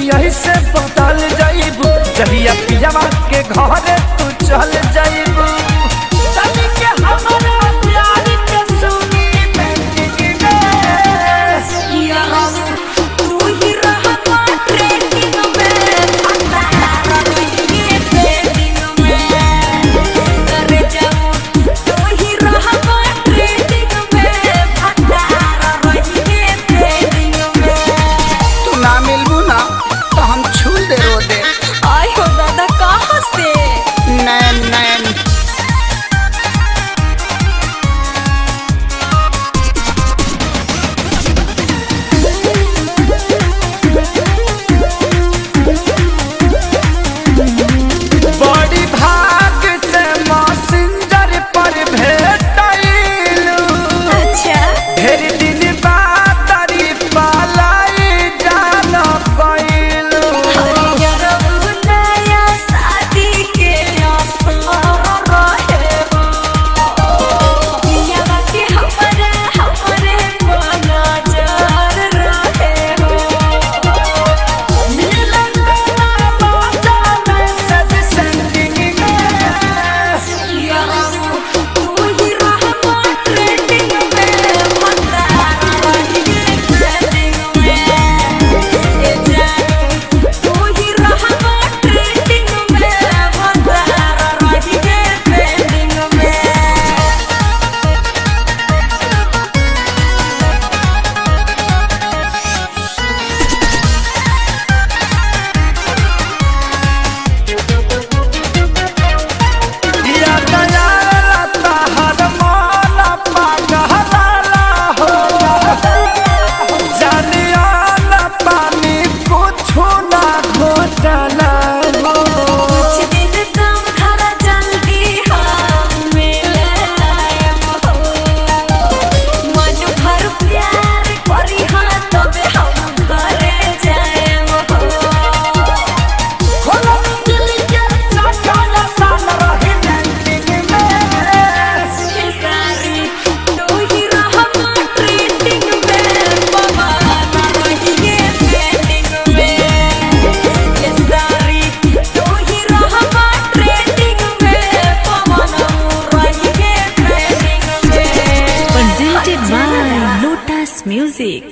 यही से बदल जाइबू जहिया पियावा के घर तू चल जाइबू चल के हमारा प्यार के सुनी पेंटिंग में यारा तू ही रहमा ट्रेंडिंग में फटा रही पेंटिंग में करे जाऊं तू ही रहमा ट्रेंडिंग में फटा रही पेंटिंग में तू ना मिलबू ना तो हम छूल दे रो दे आई हो दादा कहाँ से नैन नैन बड़ी भाग से मैसेंजर पर भेटैलू अच्छा ढेर दिन बाद तारी पालाई जान पैलू यारा नया शादी के असर रहे हो यारा के हमारे मना जर रहे हो मिलन ना बाजा में सब सेंडिंग में यारा तू ही रहमा ट्रेंडिंग में फटा रही ट्रेंडिंग में ए जानू तू ही रहमा ट्रेंडिंग में फटा रही ट्रेंडिंग में दिया दया लता हर मन पागला हो जानिया न पानी कुछ ना घोटाला हो कुछ दिन कम खरा जल्दी हम मिले आएम हो मन भर प्यार करी हाँ तबे हम घरे जाएम हो खोला दिल के चकाला सान रही पेंटिंग में सारी तू ही रहमा ट्रेंडिंग में पवाना रही पेंडिंग में ये सारी तू ही रहमा ट्रेंडिंग में पवाना रही ट्रेंडिंग में Presented by Lotus Music.